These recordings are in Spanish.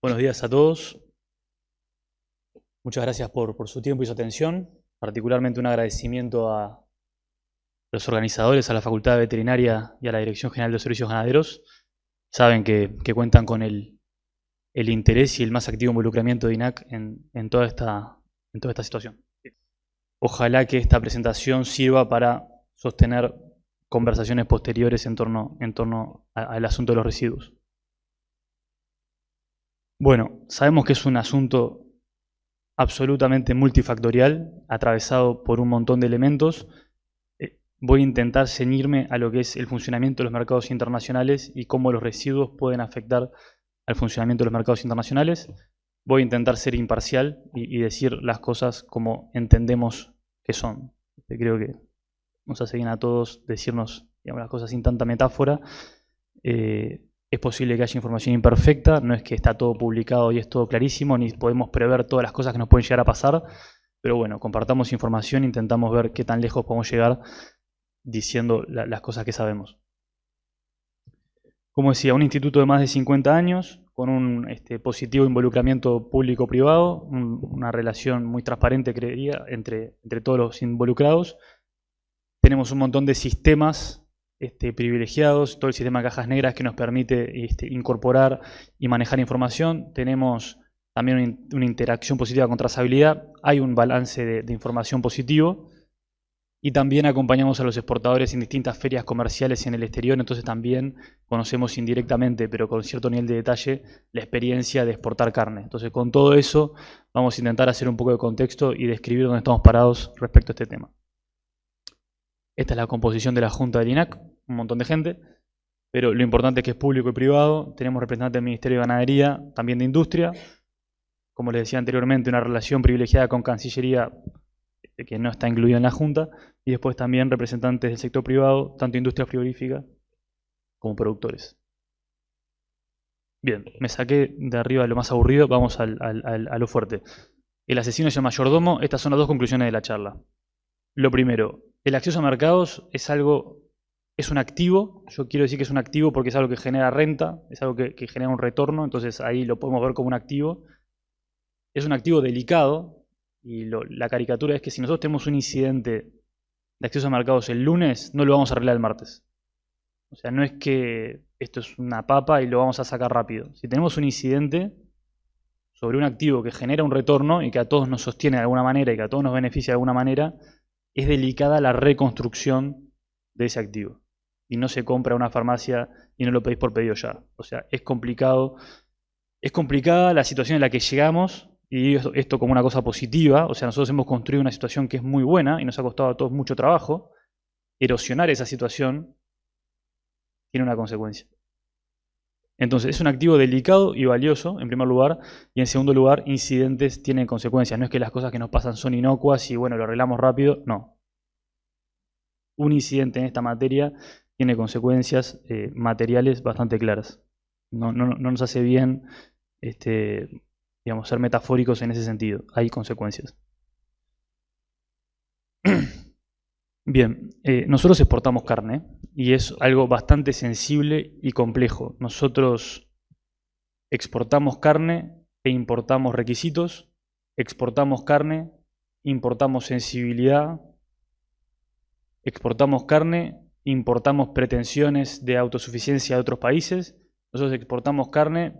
Buenos días a todos. Muchas gracias por su tiempo y su atención. Particularmente un agradecimiento a los organizadores, a la Facultad de Veterinaria y a la Dirección General de Servicios Ganaderos. Saben que cuentan con el interés y el más activo involucramiento de INAC en toda esta situación. Ojalá que esta presentación sirva para sostener conversaciones posteriores en torno al asunto de los residuos. Bueno, sabemos que es un asunto absolutamente multifactorial, atravesado por un montón de elementos. Voy a intentar ceñirme a lo que es el funcionamiento de los mercados internacionales y cómo los residuos pueden afectar al funcionamiento de los mercados internacionales. Voy a intentar ser imparcial y decir las cosas como entendemos que son. Creo que nos hace bien a todos decirnos, digamos, las cosas sin tanta metáfora. Es posible que haya información imperfecta, no es que está todo publicado y es todo clarísimo, ni podemos prever todas las cosas que nos pueden llegar a pasar, pero bueno, compartamos información, intentamos ver qué tan lejos podemos llegar diciendo las cosas que sabemos. Como decía, un instituto de más de 50 años, con un positivo involucramiento público-privado, una relación muy transparente, creería, entre todos los involucrados. Tenemos un montón de sistemas privilegiados, todo el sistema de cajas negras que nos permite incorporar y manejar información. Tenemos también una interacción positiva con trazabilidad. Hay un balance de información positivo. Y también acompañamos a los exportadores en distintas ferias comerciales en el exterior. Entonces también conocemos indirectamente, pero con cierto nivel de detalle, la experiencia de exportar carne. Entonces con todo eso vamos a intentar hacer un poco de contexto y describir dónde estamos parados respecto a este tema. Esta es la composición de la Junta del INAC, un montón de gente, pero lo importante es que es público y privado. Tenemos representantes del Ministerio de Ganadería, también de Industria. Como les decía anteriormente, una relación privilegiada con Cancillería que no está incluida en la Junta. Y después también representantes del sector privado, tanto industria frigorífica como productores. Bien, me saqué de arriba lo más aburrido, vamos a lo fuerte. El asesino es el mayordomo. Estas son las dos conclusiones de la charla. Lo primero, el acceso a mercados es un activo. Yo quiero decir que es un activo porque es algo que genera renta, es algo que genera un retorno, entonces ahí lo podemos ver como un activo. Es un activo delicado y la caricatura es que si nosotros tenemos un incidente de acceso a mercados el lunes, no lo vamos a arreglar el martes. O sea, no es que esto es una papa y lo vamos a sacar rápido. Si tenemos un incidente sobre un activo que genera un retorno y que a todos nos sostiene de alguna manera y que a todos nos beneficia de alguna manera, es delicada la reconstrucción de ese activo. Y no se compra una farmacia y no lo pedís por pedido ya. O sea, es complicado. Es complicada la situación en la que llegamos, y esto como una cosa positiva. O sea, nosotros hemos construido una situación que es muy buena y nos ha costado a todos mucho trabajo. Erosionar esa situación tiene una consecuencia. Entonces, es un activo delicado y valioso, en primer lugar, y en segundo lugar, incidentes tienen consecuencias. No es que las cosas que nos pasan son inocuas y bueno, lo arreglamos rápido, no. Un incidente en esta materia tiene consecuencias materiales bastante claras. No nos hace bien digamos, ser metafóricos en ese sentido. Hay consecuencias. Bien, nosotros exportamos carne y es algo bastante sensible y complejo. Nosotros exportamos carne e importamos requisitos, exportamos carne, importamos sensibilidad, exportamos carne, importamos pretensiones de autosuficiencia de otros países. Nosotros exportamos carne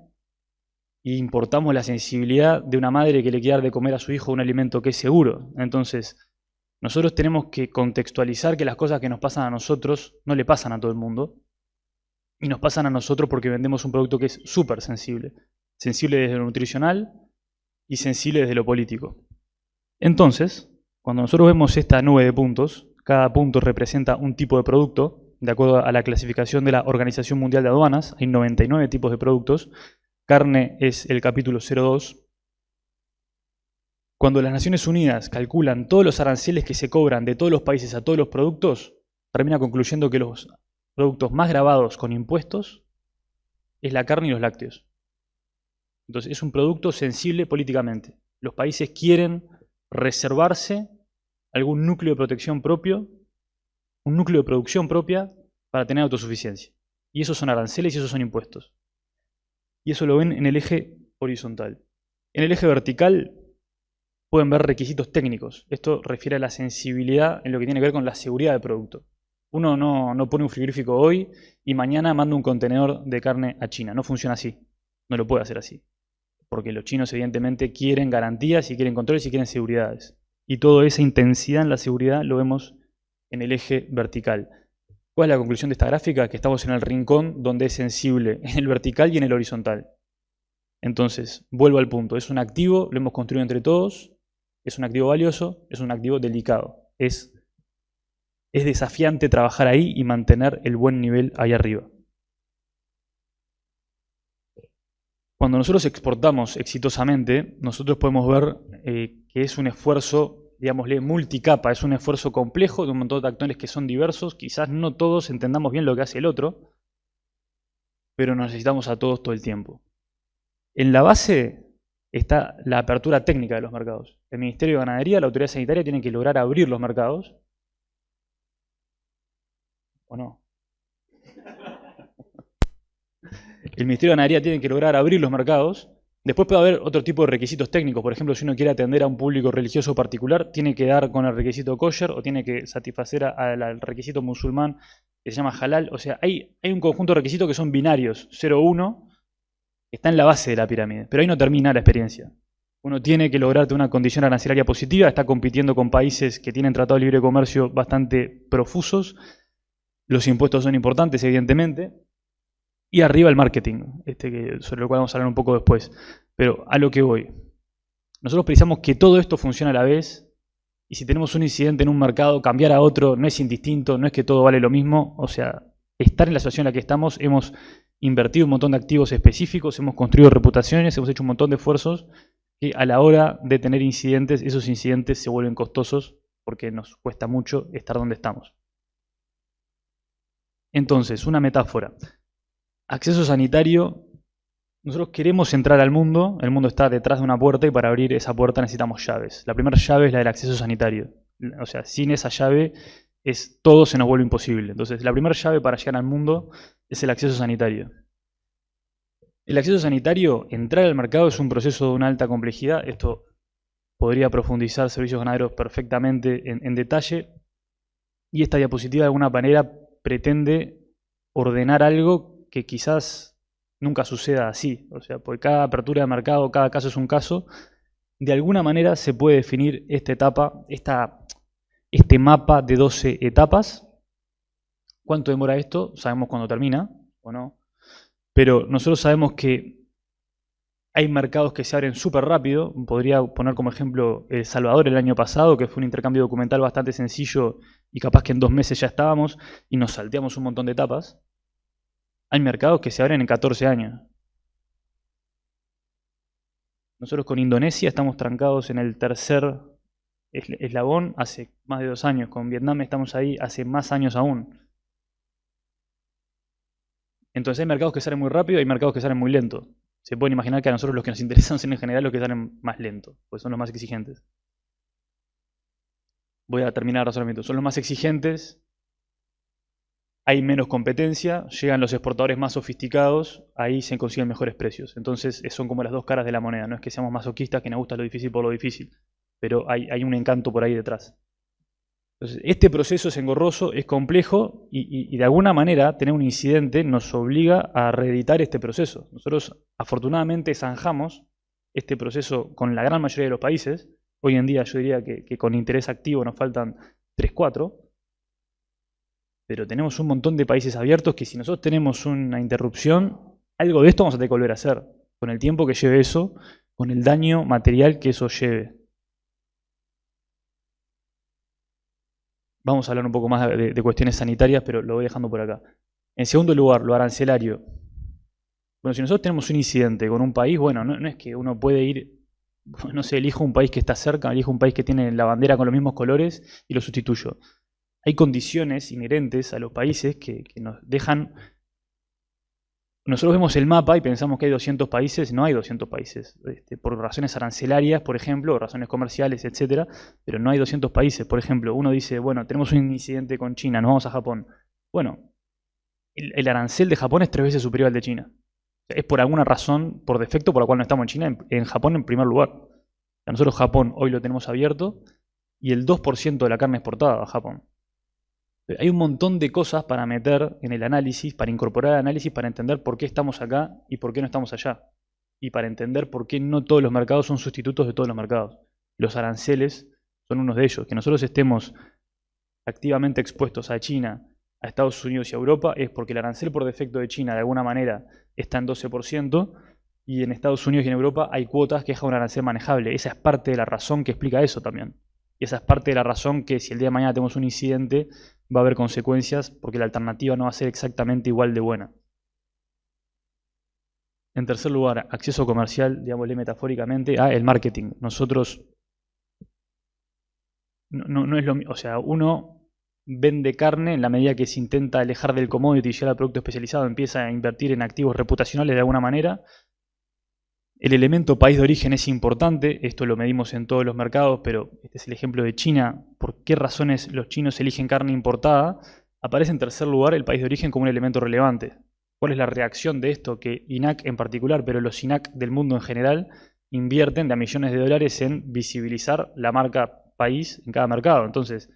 e importamos la sensibilidad de una madre que le quiere dar de comer a su hijo un alimento que es seguro. Entonces, nosotros tenemos que contextualizar que las cosas que nos pasan a nosotros no le pasan a todo el mundo. Y nos pasan a nosotros porque vendemos un producto que es súper sensible. Sensible desde lo nutricional y sensible desde lo político. Entonces, cuando nosotros vemos esta nube de puntos, cada punto representa un tipo de producto. De acuerdo a la clasificación de la Organización Mundial de Aduanas, hay 99 tipos de productos. Carne es el capítulo 02. Cuando las Naciones Unidas calculan todos los aranceles que se cobran de todos los países a todos los productos, termina concluyendo que los productos más gravados con impuestos es la carne y los lácteos. Entonces es un producto sensible políticamente. Los países quieren reservarse algún núcleo de protección propio, un núcleo de producción propia para tener autosuficiencia. Y esos son aranceles y esos son impuestos. Y eso lo ven en el eje horizontal. En el eje vertical pueden ver requisitos técnicos. Esto refiere a la sensibilidad en lo que tiene que ver con la seguridad del producto. Uno no pone un frigorífico hoy y mañana manda un contenedor de carne a China. No funciona así. No lo puede hacer así. Porque los chinos evidentemente quieren garantías y quieren controles y quieren seguridades. Y toda esa intensidad en la seguridad lo vemos en el eje vertical. ¿Cuál es la conclusión de esta gráfica? Que estamos en el rincón donde es sensible, en el vertical y en el horizontal. Entonces, vuelvo al punto. Es un activo, lo hemos construido entre todos, es un activo valioso, es un activo delicado. Es desafiante trabajar ahí y mantener el buen nivel ahí arriba. Cuando nosotros exportamos exitosamente, nosotros podemos ver que es un esfuerzo, digámosle, multicapa, es un esfuerzo complejo de un montón de actores que son diversos. Quizás no todos entendamos bien lo que hace el otro, pero nos necesitamos a todos todo el tiempo. En la base está la apertura técnica de los mercados. El Ministerio de Ganadería, la autoridad sanitaria, tienen que lograr abrir los mercados. ¿O no? El Ministerio de Ganadería tiene que lograr abrir los mercados. Después puede haber otro tipo de requisitos técnicos. Por ejemplo, si uno quiere atender a un público religioso particular, tiene que dar con el requisito kosher o tiene que satisfacer al requisito musulmán que se llama halal. O sea, hay un conjunto de requisitos que son binarios, 0, 1, que está en la base de la pirámide. Pero ahí no termina la experiencia. Uno tiene que lograr una condición arancelaria positiva, está compitiendo con países que tienen tratados de libre comercio bastante profusos. Los impuestos son importantes, evidentemente. Y arriba el marketing, sobre lo cual vamos a hablar un poco después. Pero a lo que voy. Nosotros precisamos que todo esto funcione a la vez. Y si tenemos un incidente en un mercado, cambiar a otro no es indistinto, no es que todo vale lo mismo. O sea, estar en la situación en la que estamos, hemos invertido un montón de activos específicos, hemos construido reputaciones, hemos hecho un montón de esfuerzos que a la hora de tener incidentes, esos incidentes se vuelven costosos porque nos cuesta mucho estar donde estamos. Entonces, una metáfora. Acceso sanitario. Nosotros queremos entrar al mundo, el mundo está detrás de una puerta y para abrir esa puerta necesitamos llaves. La primera llave es la del acceso sanitario. O sea, sin esa llave todo se nos vuelve imposible. Entonces, la primera llave para llegar al mundo es el acceso sanitario. El acceso sanitario, entrar al mercado es un proceso de una alta complejidad. Esto podría profundizar servicios ganaderos perfectamente en detalle. Y esta diapositiva de alguna manera pretende ordenar algo que quizás nunca suceda así. O sea, porque cada apertura de mercado, cada caso es un caso. De alguna manera se puede definir esta etapa, este mapa de 12 etapas. ¿Cuánto demora esto? Sabemos cuándo termina, o no. Pero nosotros sabemos que hay mercados que se abren súper rápido. Podría poner como ejemplo El Salvador el año pasado, que fue un intercambio documental bastante sencillo y capaz que en 2 meses ya estábamos y nos salteamos un montón de etapas. Hay mercados que se abren en 14 años. Nosotros con Indonesia estamos trancados en el tercer eslabón hace más de 2 años. Con Vietnam estamos ahí hace más años aún. Entonces hay mercados que salen muy rápido y hay mercados que salen muy lento. Se pueden imaginar que a nosotros los que nos interesan son en general los que salen más lento, porque son los más exigentes. Voy a terminar el razonamiento. Son los más exigentes, hay menos competencia, llegan los exportadores más sofisticados, ahí se consiguen mejores precios. Entonces son como las dos caras de la moneda. No es que seamos masoquistas, que nos gusta lo difícil por lo difícil, pero hay un encanto por ahí detrás. Entonces, este proceso es engorroso, es complejo y de alguna manera tener un incidente nos obliga a reeditar este proceso. Nosotros afortunadamente zanjamos este proceso con la gran mayoría de los países. Hoy en día yo diría que con interés activo nos faltan 3, 4. Pero tenemos un montón de países abiertos que si nosotros tenemos una interrupción, algo de esto vamos a tener que volver a hacer. Con el tiempo que lleve eso, con el daño material que eso lleve. Vamos a hablar un poco más de cuestiones sanitarias, pero lo voy dejando por acá. En segundo lugar, lo arancelario. Bueno, si nosotros tenemos un incidente con un país, bueno, no es que uno puede ir, no sé, elijo un país que está cerca, elijo un país que tiene la bandera con los mismos colores y lo sustituyo. Hay condiciones inherentes a los países que nos dejan... Nosotros vemos el mapa y pensamos que hay 200 países, no hay 200 países, por razones arancelarias, por ejemplo, razones comerciales, etcétera, pero no hay 200 países. Por ejemplo, uno dice, bueno, tenemos un incidente con China, nos vamos a Japón. Bueno, el arancel de Japón es 3 veces superior al de China. Es por alguna razón, por defecto, por la cual no estamos en China, en Japón en primer lugar. Nosotros Japón hoy lo tenemos abierto y el 2% de la carne exportada a Japón. Hay un montón de cosas para meter en el análisis, para incorporar al análisis, para entender por qué estamos acá y por qué no estamos allá. Y para entender por qué no todos los mercados son sustitutos de todos los mercados. Los aranceles son unos de ellos. Que nosotros estemos activamente expuestos a China, a Estados Unidos y a Europa es porque el arancel por defecto de China de alguna manera está en 12% y en Estados Unidos y en Europa hay cuotas que dejan un arancel manejable. Esa es parte de la razón que explica eso también. Y esa es parte de la razón que si el día de mañana tenemos un incidente va a haber consecuencias porque la alternativa no va a ser exactamente igual de buena. En tercer lugar, acceso comercial, digámosle metafóricamente, a el marketing. Nosotros no es lo mismo, o sea, uno vende carne en la medida que se intenta alejar del commodity y llegar al producto especializado, empieza a invertir en activos reputacionales de alguna manera. El elemento país de origen es importante, esto lo medimos en todos los mercados, pero este es el ejemplo de China. ¿Por qué razones los chinos eligen carne importada? Aparece en tercer lugar el país de origen como un elemento relevante. ¿Cuál es la reacción de esto? Que INAC en particular, pero los INAC del mundo en general, invierten de a millones de dólares en visibilizar la marca país en cada mercado. Entonces,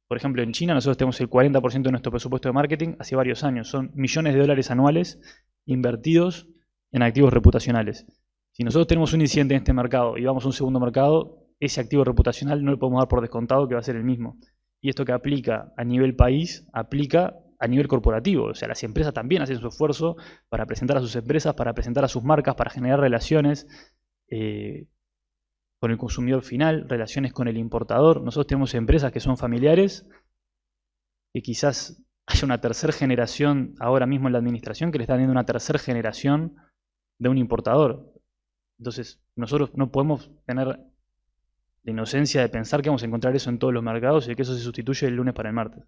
por ejemplo, en China nosotros tenemos el 40% de nuestro presupuesto de marketing hace varios años. Son millones de dólares anuales invertidos en activos reputacionales. Si nosotros tenemos un incidente en este mercado y vamos a un segundo mercado, ese activo reputacional no le podemos dar por descontado que va a ser el mismo. Y esto que aplica a nivel país, aplica a nivel corporativo. O sea, las empresas también hacen su esfuerzo para presentar a sus empresas, para presentar a sus marcas, para generar relaciones con el consumidor final, relaciones con el importador. Nosotros tenemos empresas que son familiares, que quizás haya una tercera generación ahora mismo en la administración que le están dando una tercera generación de un importador. Entonces, nosotros no podemos tener la inocencia de pensar que vamos a encontrar eso en todos los mercados y que eso se sustituye el lunes para el martes.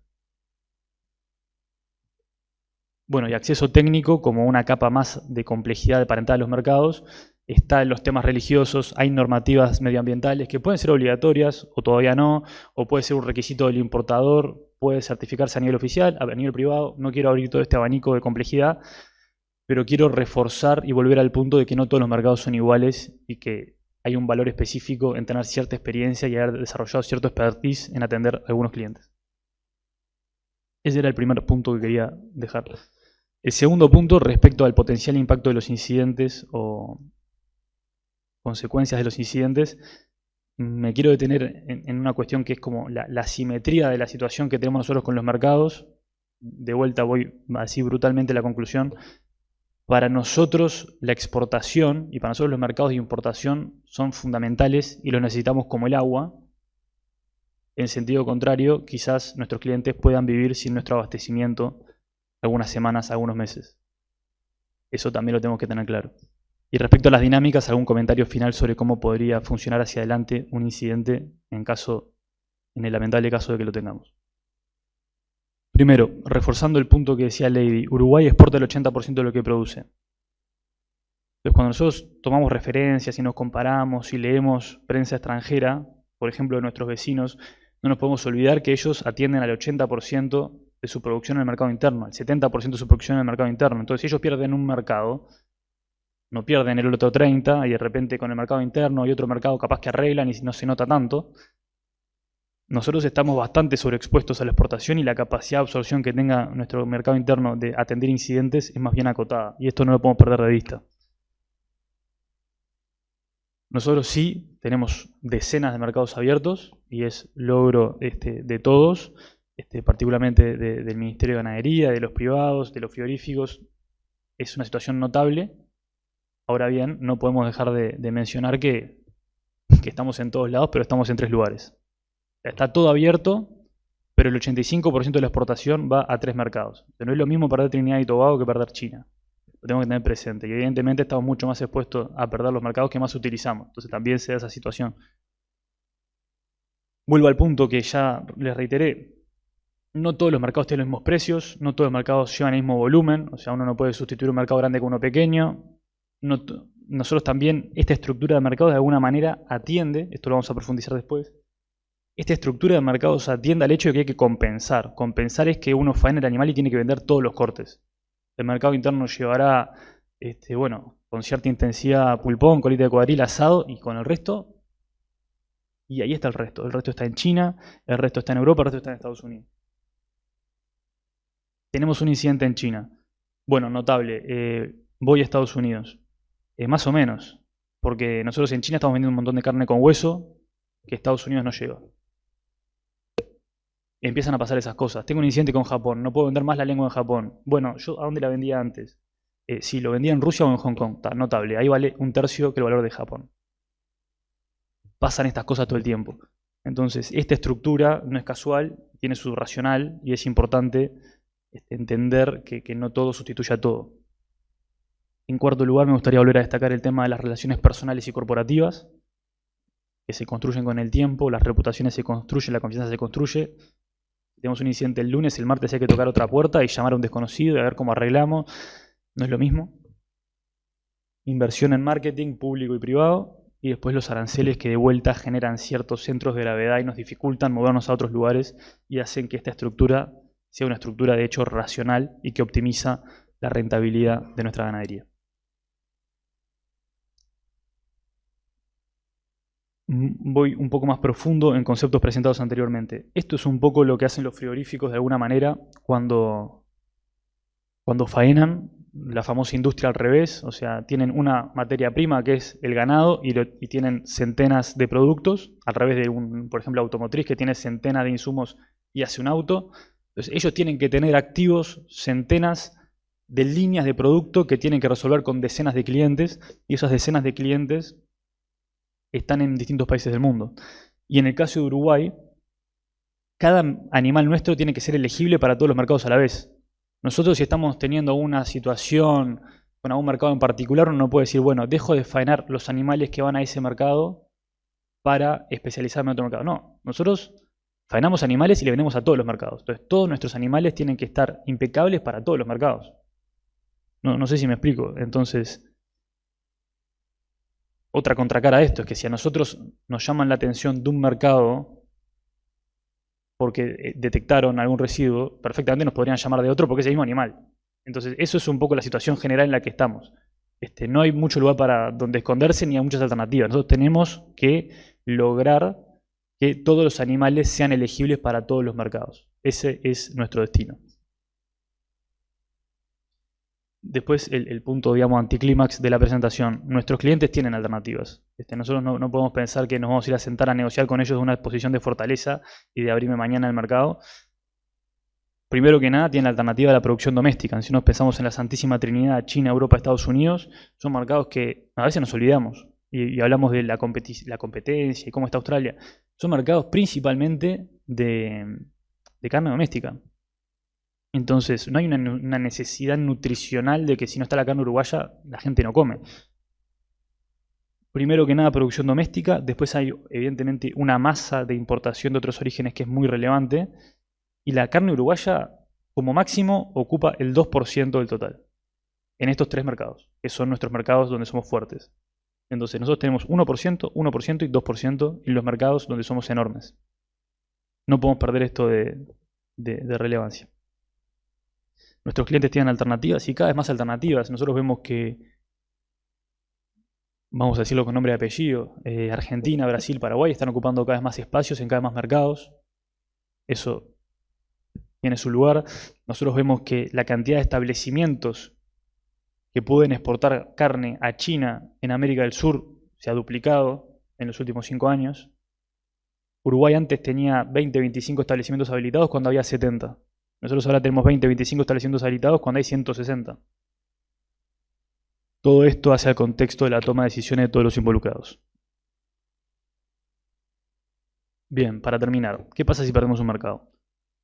Bueno, y acceso técnico como una capa más de complejidad para entrar a los mercados. Está en los temas religiosos, hay normativas medioambientales que pueden ser obligatorias o todavía no, o puede ser un requisito del importador, puede certificarse a nivel oficial, a nivel privado. No quiero abrir todo este abanico de complejidad, pero quiero reforzar y volver al punto de que no todos los mercados son iguales y que hay un valor específico en tener cierta experiencia y haber desarrollado cierto expertise en atender a algunos clientes. Ese era el primer punto que quería dejar. El segundo punto, respecto al potencial impacto de los incidentes o consecuencias de los incidentes, me quiero detener en una cuestión que es como la simetría de la situación que tenemos nosotros con los mercados. De vuelta voy así brutalmente a la conclusión. Para nosotros la exportación y para nosotros los mercados de importación son fundamentales y los necesitamos como el agua. En sentido contrario, quizás nuestros clientes puedan vivir sin nuestro abastecimiento algunas semanas, algunos meses. Eso también lo tenemos que tener claro. Y respecto a las dinámicas, algún comentario final sobre cómo podría funcionar hacia adelante un incidente en el lamentable caso de que lo tengamos. Primero, reforzando el punto que decía Lady, Uruguay exporta el 80% de lo que produce. Entonces, cuando nosotros tomamos referencias y nos comparamos y leemos prensa extranjera, por ejemplo de nuestros vecinos, no nos podemos olvidar que ellos atienden al 80% de su producción en el mercado interno, al 70% de su producción en el mercado interno. Entonces, si ellos pierden un mercado, no pierden el otro 30% y de repente con el mercado interno y otro mercado capaz que arreglan y no se nota tanto. Nosotros estamos bastante sobreexpuestos a la exportación y la capacidad de absorción que tenga nuestro mercado interno de atender incidentes es más bien acotada. Y esto no lo podemos perder de vista. Nosotros sí tenemos decenas de mercados abiertos y es logro de todos, particularmente del Ministerio de Ganadería, de los privados, de los frigoríficos. Es una situación notable. Ahora bien, no podemos dejar de mencionar que estamos en todos lados, pero estamos en 3 lugares. Está todo abierto, pero el 85% de la exportación va a 3 mercados. No es lo mismo perder Trinidad y Tobago que perder China. Lo tenemos que tener presente. Y evidentemente estamos mucho más expuestos a perder los mercados que más utilizamos. Entonces también se da esa situación. Vuelvo al punto que ya les reiteré. No todos los mercados tienen los mismos precios, no todos los mercados llevan el mismo volumen. O sea, uno no puede sustituir un mercado grande con uno pequeño. Nosotros también, esta estructura de mercados de alguna manera atiende, esto lo vamos a profundizar después, esta estructura de mercados atiende al hecho de que hay que compensar. Compensar es que uno faena el animal y tiene que vender todos los cortes. El mercado interno llevará bueno, con cierta intensidad pulpón, colita de cuadril, asado y con el resto. Y ahí está el resto. El resto está en China, el resto está en Europa, el resto está en Estados Unidos. Tenemos un incidente en China. Bueno, notable. Voy a Estados Unidos. Más o menos. Porque nosotros en China estamos vendiendo un montón de carne con hueso que Estados Unidos no llega. Empiezan a pasar esas cosas. Tengo un incidente con Japón. No puedo vender más la lengua en Japón. Bueno, ¿yo a dónde la vendía antes? Sí, lo vendía en Rusia o en Hong Kong. Está notable. Ahí vale un tercio que el valor de Japón. Pasan estas cosas todo el tiempo. Entonces, esta estructura no es casual, tiene su racional y es importante entender que no todo sustituye a todo. En cuarto lugar, me gustaría volver a destacar el tema de las relaciones personales y corporativas, que se construyen con el tiempo, las reputaciones se construyen, la confianza se construye. Tenemos un incidente el lunes, el martes hay que tocar otra puerta y llamar a un desconocido y a ver cómo arreglamos. No es lo mismo. Inversión en marketing público y privado. Y después los aranceles que de vuelta generan ciertos centros de gravedad y nos dificultan movernos a otros lugares y hacen que esta estructura sea una estructura de hecho racional y que optimiza la rentabilidad de nuestra ganadería. Voy un poco más profundo en conceptos presentados anteriormente. Esto es un poco lo que hacen los frigoríficos de alguna manera cuando faenan, la famosa industria al revés, o sea, tienen una materia prima que es el ganado y tienen centenas de productos, al revés de por ejemplo, automotriz que tiene centenas de insumos y hace un auto. Entonces, ellos tienen que tener activos centenas de líneas de producto que tienen que resolver con decenas de clientes y esas decenas de clientes están en distintos países del mundo. Y en el caso de Uruguay, cada animal nuestro tiene que ser elegible para todos los mercados a la vez. Nosotros si estamos teniendo una situación con algún mercado en particular, uno no puede decir, bueno, dejo de faenar los animales que van a ese mercado para especializarme en otro mercado. No, nosotros faenamos animales y le vendemos a todos los mercados. Entonces todos nuestros animales tienen que estar impecables para todos los mercados. No sé si me explico. Entonces, otra contracara a esto es que si a nosotros nos llaman la atención de un mercado porque detectaron algún residuo, perfectamente nos podrían llamar de otro porque es el mismo animal. Entonces, eso es un poco la situación general en la que estamos. No hay mucho lugar para donde esconderse ni hay muchas alternativas. Nosotros tenemos que lograr que todos los animales sean elegibles para todos los mercados. Ese es nuestro destino. Después, el punto, digamos, anticlímax de la presentación. Nuestros clientes tienen alternativas. Nosotros no podemos pensar que nos vamos a ir a sentar a negociar con ellos de una posición de fortaleza y de abrirme mañana el mercado. Primero que nada, tienen la alternativa de la producción doméstica. Si nos pensamos en la Santísima Trinidad, China, Europa, Estados Unidos, son mercados que a veces nos olvidamos y hablamos de la competencia y cómo está Australia. Son mercados principalmente de carne doméstica. Entonces, no hay una necesidad nutricional de que si no está la carne uruguaya, la gente no come. Primero que nada, producción doméstica. Después hay, evidentemente, una masa de importación de otros orígenes que es muy relevante. Y la carne uruguaya, como máximo, ocupa el 2% del total. En estos tres mercados, que son nuestros mercados donde somos fuertes. Entonces, nosotros tenemos 1%, 1% y 2% en los mercados donde somos enormes. No podemos perder esto de relevancia. Nuestros clientes tienen alternativas y cada vez más alternativas. Nosotros vemos que, vamos a decirlo con nombre y apellido, Argentina, Brasil, Paraguay están ocupando cada vez más espacios en cada vez más mercados. Eso tiene su lugar. Nosotros vemos que la cantidad de establecimientos que pueden exportar carne a China en América del Sur se ha duplicado en los últimos 5 años. Uruguay antes tenía 20, 25 establecimientos habilitados cuando había 70. Nosotros ahora tenemos 20, 25 establecimientos habilitados cuando hay 160. Todo esto hace al contexto de la toma de decisiones de todos los involucrados. Bien, para terminar, ¿qué pasa si perdemos un mercado?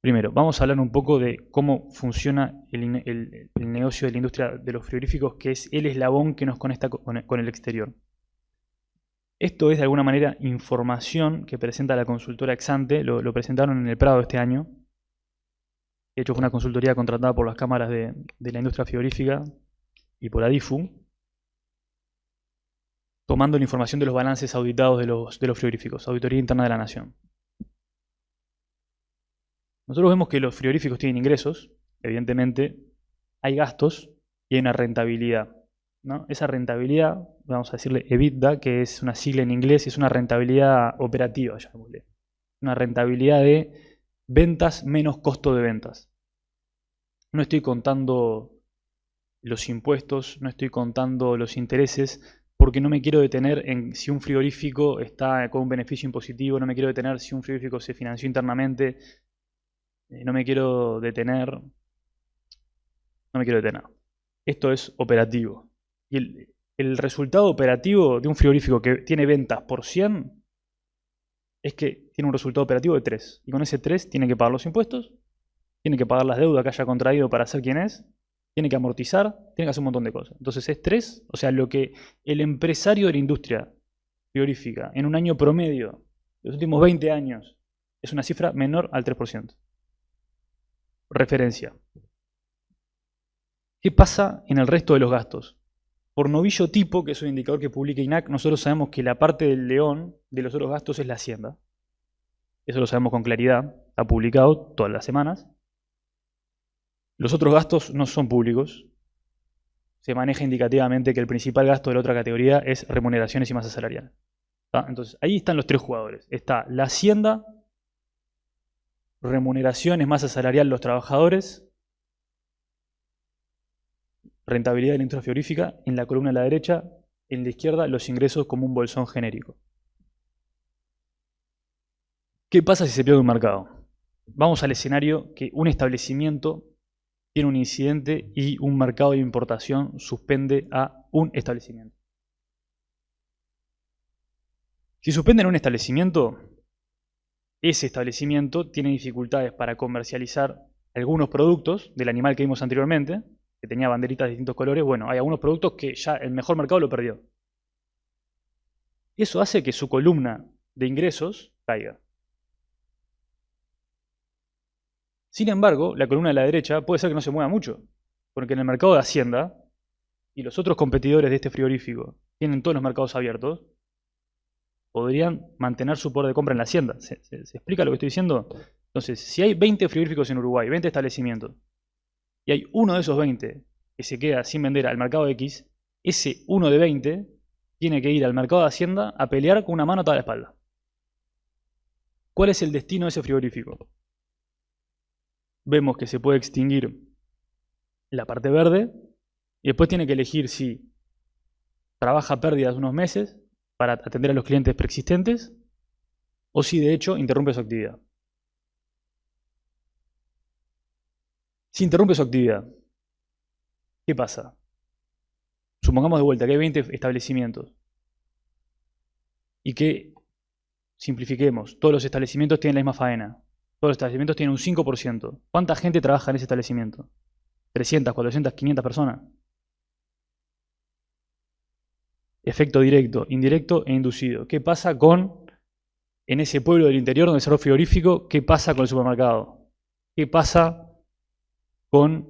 Primero, vamos a hablar un poco de cómo funciona el negocio de la industria de los frigoríficos, que es el eslabón que nos conecta con el exterior. Esto es de alguna manera información que presenta la consultora Exante, lo presentaron en el Prado este año. De hecho, fue una consultoría contratada por las cámaras de la industria frigorífica y por ADIFU, tomando la información de los balances auditados de los frigoríficos, Auditoría Interna de la Nación. Nosotros vemos que los frigoríficos tienen ingresos, evidentemente hay gastos y hay una rentabilidad. ¿no? Esa rentabilidad, vamos a decirle EBITDA, que es una sigla en inglés, es una rentabilidad operativa, llamémosle. Una rentabilidad de ventas menos costo de ventas. No estoy contando los impuestos, no estoy contando los intereses, porque no me quiero detener en si un frigorífico está con un beneficio impositivo, no me quiero detener si un frigorífico se financió internamente, no me quiero detener. Esto es operativo. Y el resultado operativo de un frigorífico que tiene ventas por 100 es que tiene un resultado operativo de 3. Y con ese 3 tiene que pagar los impuestos, tiene que pagar las deudas que haya contraído para ser quien es, tiene que amortizar, tiene que hacer un montón de cosas. Entonces es 3, o sea, lo que el empresario de la industria frigorífica en un año promedio, los últimos 20 años, es una cifra menor al 3%. Referencia. ¿Qué pasa en el resto de los gastos? Por novillo tipo, que es un indicador que publica INAC, nosotros sabemos que la parte del león de los otros gastos es la hacienda. Eso lo sabemos con claridad, está publicado todas las semanas. Los otros gastos no son públicos. Se maneja indicativamente que el principal gasto de la otra categoría es remuneraciones y masa salarial. ¿Tá? Entonces, ahí están los tres jugadores. Está la hacienda, remuneraciones, masa salarial, los trabajadores, rentabilidad de la industria frigorífica, en la columna de la derecha, en la izquierda, los ingresos como un bolsón genérico. ¿Qué pasa si se pierde un mercado? Vamos al escenario que un establecimiento tiene un incidente y un mercado de importación suspende a un establecimiento. Si suspenden un establecimiento, ese establecimiento tiene dificultades para comercializar algunos productos del animal que vimos anteriormente, que tenía banderitas de distintos colores. Bueno, hay algunos productos que ya el mejor mercado lo perdió. Eso hace que su columna de ingresos caiga. Sin embargo, la columna de la derecha puede ser que no se mueva mucho, porque en el mercado de Hacienda y los otros competidores de este frigorífico tienen todos los mercados abiertos, podrían mantener su poder de compra en la Hacienda. ¿Se explica lo que estoy diciendo? Entonces, si hay 20 frigoríficos en Uruguay, 20 establecimientos, y hay uno de esos 20 que se queda sin vender al mercado X, ese uno de 20 tiene que ir al mercado de Hacienda a pelear con una mano atada a la espalda. ¿Cuál es el destino de ese frigorífico? Vemos que se puede extinguir la parte verde y después tiene que elegir si trabaja pérdidas unos meses para atender a los clientes preexistentes o si de hecho interrumpe su actividad. Si interrumpe su actividad, ¿qué pasa? Supongamos de vuelta que hay 20 establecimientos y que, simplifiquemos, todos los establecimientos tienen la misma faena. Todos los establecimientos tienen un 5%. ¿Cuánta gente trabaja en ese establecimiento? 300, 400, 500 personas. Efecto directo, indirecto e inducido. ¿Qué pasa en ese pueblo del interior donde se el frigorífico? ¿Qué pasa con el supermercado? ¿Qué pasa con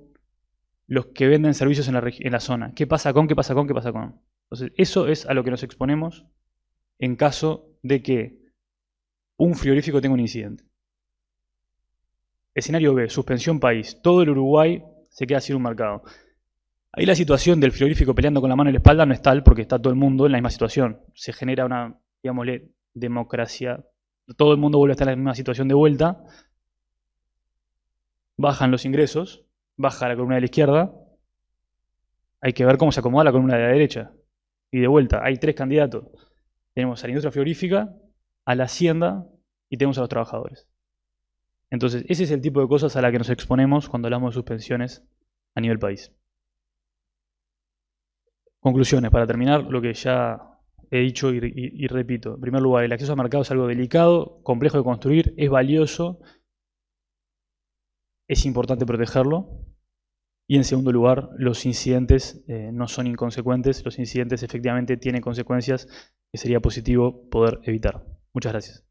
los que venden servicios en la zona? ¿Qué pasa con? Entonces, eso es a lo que nos exponemos en caso de que un frigorífico tenga un incidente. Escenario B, suspensión país. Todo el Uruguay se queda sin un mercado. Ahí la situación del frigorífico peleando con la mano en la espalda no es tal porque está todo el mundo en la misma situación. Se genera una, digámosle, democracia. Todo el mundo vuelve a estar en la misma situación de vuelta. Bajan los ingresos, baja la columna de la izquierda. Hay que ver cómo se acomoda la columna de la derecha. Y de vuelta, hay tres candidatos. Tenemos a la industria frigorífica, a la hacienda y tenemos a los trabajadores. Entonces, ese es el tipo de cosas a las que nos exponemos cuando hablamos de suspensiones a nivel país. Conclusiones, para terminar, lo que ya he dicho y repito. En primer lugar, el acceso al mercado es algo delicado, complejo de construir, es valioso, es importante protegerlo. Y en segundo lugar, los incidentes no son inconsecuentes, los incidentes efectivamente tienen consecuencias que sería positivo poder evitar. Muchas gracias.